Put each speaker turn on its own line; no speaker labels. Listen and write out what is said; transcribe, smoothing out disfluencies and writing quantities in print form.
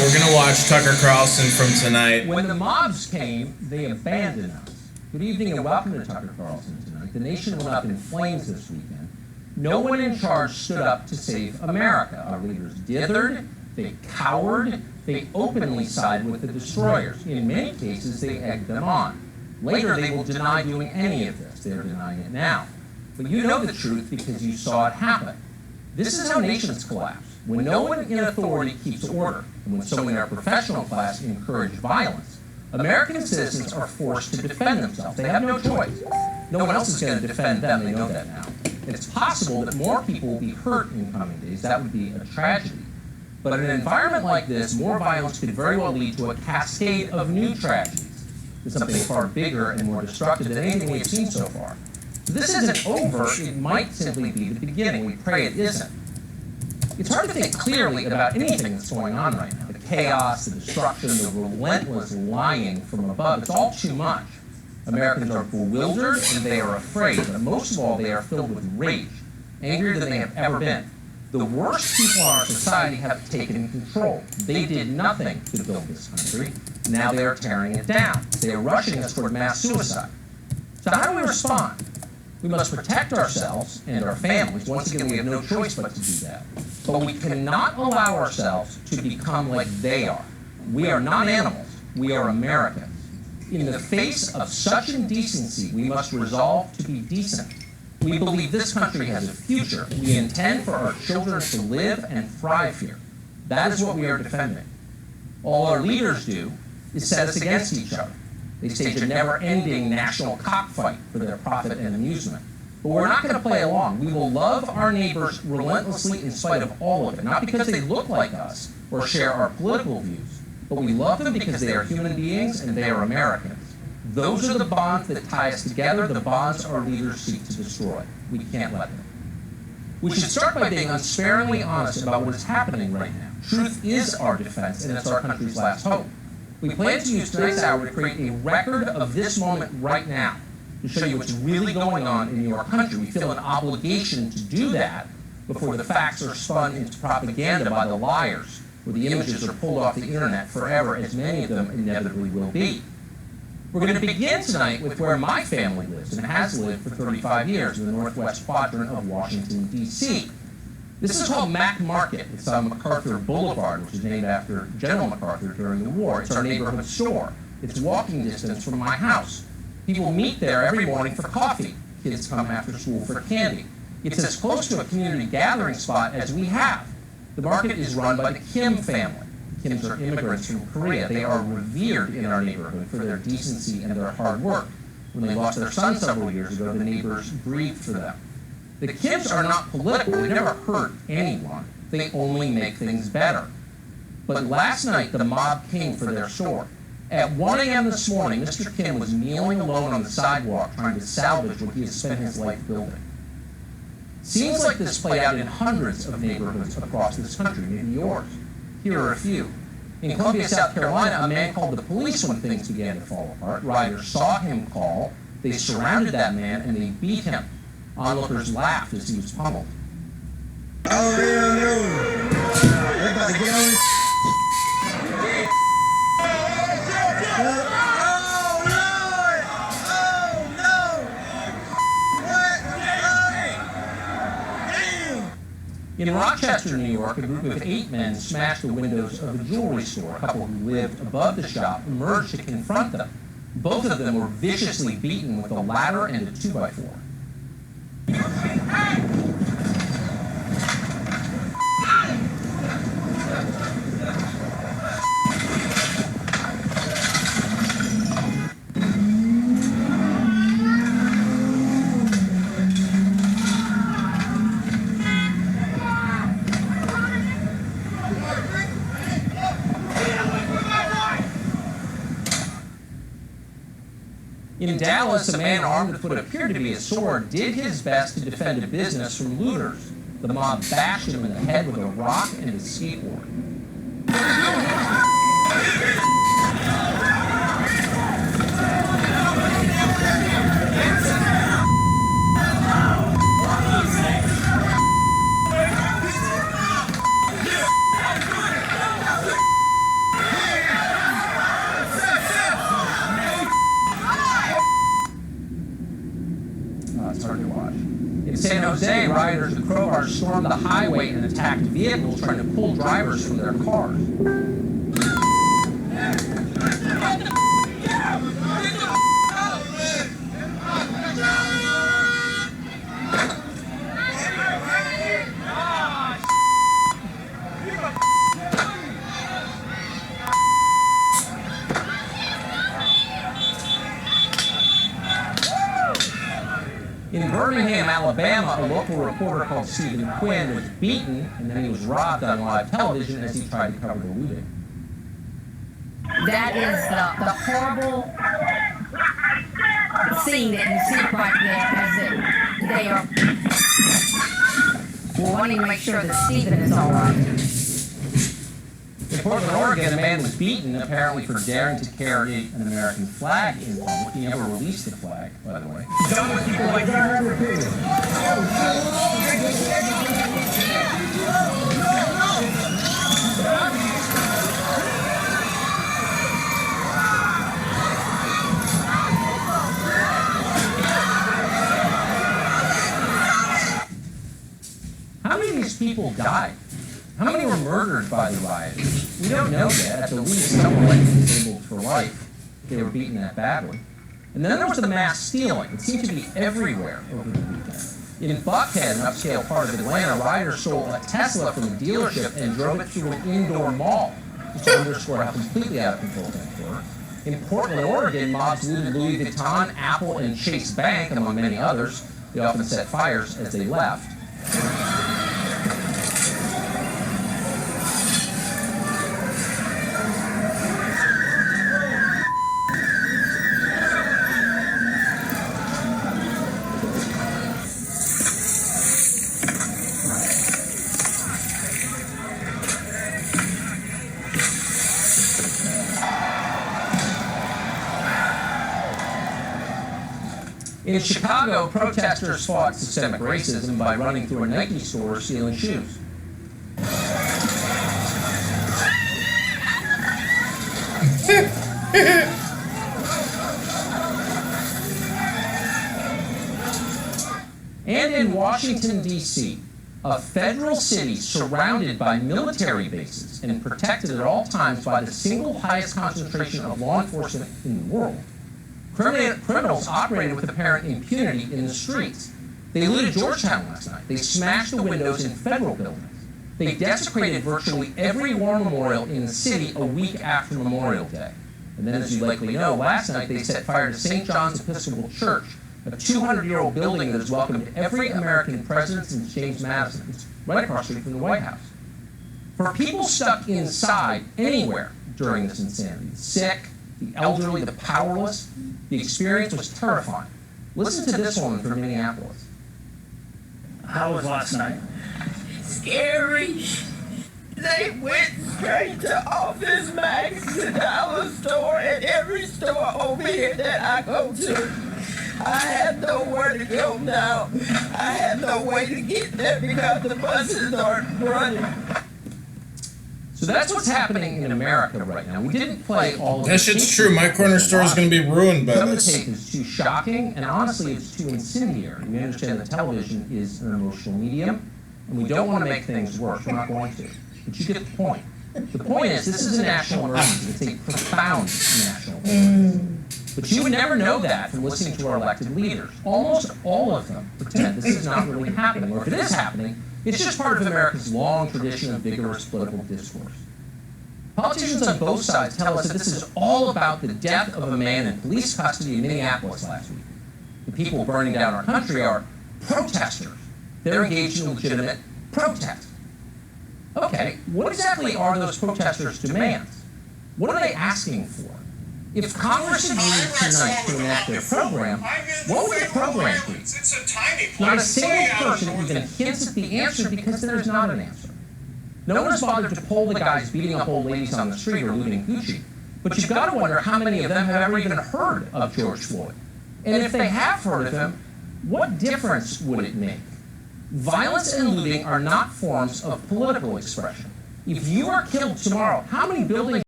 we're gonna watch Tucker Carlson from tonight.
When the mobs came, they abandoned us. Good evening and welcome to Tucker Carlson tonight. The nation went up in flames this weekend. No one in charge stood up to save America. Our leaders dithered, they cowered, they openly sided with the destroyers. In many cases, they egged them on. Later, they will deny doing any of this. They're denying it now. But you know the truth because you saw it happen. This is how nations collapse. When no one in authority keeps order, and when someone in our professional class encourage violence, American citizens are forced to defend themselves. They have no choice. No one else is going to defend them. They know that now. It's possible that more people will be hurt in coming days. That would be a tragedy. But in an environment like this, more violence could very well lead to a cascade of new tragedies. It's something far bigger and more destructive than anything we've seen so far. If this isn't over, it might simply be the beginning. We pray it isn't. It's hard to think clearly about anything that's going on right now. The chaos, the destruction, the relentless lying from above. It's all too much. Americans are bewildered and they are afraid, but most of all, they are filled with rage, angrier than they have ever been. The worst people in our society have taken control. They did nothing to build this country. Now they are tearing it down. They are rushing us toward mass suicide. So how do we respond? We must protect ourselves and our families. Once again, we have no choice but to do that. But we cannot allow ourselves to become like they are. We are not animals. We are Americans. In the face of such indecency, we must resolve to be decent. We believe this country has a future. We intend for our children to live and thrive here. That is what we are defending. All our leaders do is set us against each other. They stage a never-ending national cockfight for their profit and amusement. But we're not going to play along. We will love our neighbors relentlessly in spite of all of it, not because they look like us or share our political views, but we love them because they are human beings and they are Americans. Those are the bonds that tie us together, the bonds our leaders seek to destroy. We can't let them. We should start by being unsparingly honest about what is happening right now. Truth is our defense, and it's our country's last hope. We plan to use tonight's hour to create a record of this moment right now, to show you what's really going on in your country. We feel an obligation to do that before the facts are spun into propaganda by the liars, or the images are pulled off the internet forever, as many of them inevitably will be. We're going to begin tonight with where my family lives and has lived for 35 years in the northwest quadrant of Washington, D.C. This is called Mack Market. It's on MacArthur Boulevard, which is named after General MacArthur during the war. It's our neighborhood store. It's walking distance from my house. People meet there every morning for coffee. Kids come after school for candy. It's as close to a community gathering spot as we have. The market is run by the Kim family. Kims are immigrants from Korea. They are revered in our neighborhood for their decency and their hard work. When they lost their son several years ago, the neighbors grieved for them. The Kims are not political. They never hurt anyone. They only make things better. But last night, the mob came for their store. At 1 a.m. this morning, Mr. Kim was kneeling alone on the sidewalk trying to salvage what he has spent his life building. Scenes like this play out in hundreds of neighborhoods across this country, maybe yours. Here are a few. In Columbia, South Carolina, a man called the police when things began to fall apart. Riders saw him call. They surrounded that man and they beat him. Onlookers laughed as he was pummeled.
Oh, no. Everybody get on.
In Rochester, New York, a group of 8 men smashed the windows of a jewelry store. A couple who lived above the shop emerged to confront them. Both of them were viciously beaten with a ladder and a 2x4. In Dallas, a man armed with what appeared to be a sword did his best to defend a business from looters. The mob bashed him in the head with a rock and a skateboard. rioters with crowbars stormed the highway and attacked vehicles trying to pull drivers from their cars. In Birmingham, Alabama, a local reporter called Stephen Quinn was beaten and then he was robbed on live television as he tried to cover the looting.
That is the horrible scene that you see right there as they are wanting to make sure that Stephen is all right.
In Portland, Oregon, a man was beaten apparently for daring to carry an American flag in public. He never released the flag, by the way. How many of these people died? How many were murdered by the rioters? We don't know yet. At the least, someone might be disabled for life. They were beaten that badly. And then there was the mass stealing. It seemed to be everywhere over the weekend. In Buckhead, an upscale part of Atlanta, rioters stole a Tesla from a dealership and drove it through an indoor mall, just to underscore how completely out of control things were. In Portland, Oregon, mobs looted Louis Vuitton, Apple, and Chase Bank, among many others. They often set fires as they left. In Chicago, protesters fought systemic racism by running through a Nike store stealing shoes. And in Washington, D.C., a federal city surrounded by military bases and protected at all times by the single highest concentration of law enforcement in the world, criminals operated with apparent impunity in the streets. They looted Georgetown last night. They smashed the windows in federal buildings. They desecrated virtually every war memorial in the city a week after Memorial Day. And then, as you likely know, last night they set fire to St. John's Episcopal Church, a 200-year-old building that has welcomed every American president since James Madison. It's right across the street from the White House. For people stuck inside anywhere during this insanity, the sick, the elderly, the powerless, the experience was terrifying. Listen to this woman from Minneapolis.
How was last night?
Scary. They went straight to Office Max, the dollar store, and every store over here that I go to. I had nowhere to go now. I had no way to get there because the buses aren't running.
So that's what's happening in America right now. We didn't play all of
That shit's true. My corner store is going to be ruined by
Some of the
this.
tape is too shocking, and honestly, it's too incendiary. We understand that television is an emotional medium, and we don't want to make things worse. We're not going to. But you get the point. The point is, this is a national emergency. It's a profound national emergency. But you would never know that from listening to our elected leaders. Almost all of them pretend this is not really happening, or if it is happening, it's just part of America's long tradition of vigorous political discourse. Politicians on both sides tell us that this is all about the death of a man in police custody in Minneapolis last week. The people burning down our country are protesters. They're engaged in legitimate protest. Okay, what exactly are those protesters' demands? What are they asking for? If Congress agreed tonight to enact their program, what would the program be? Not a single person even hints at the answer because there's not an answer. No one has bothered to poll the guys beating up old ladies on the street or looting Gucci. But you've got to wonder how many of them have ever even heard of George Floyd. And if they have heard of him, what difference would it make? Violence and looting are not forms of political expression. If you are killed tomorrow, how many buildings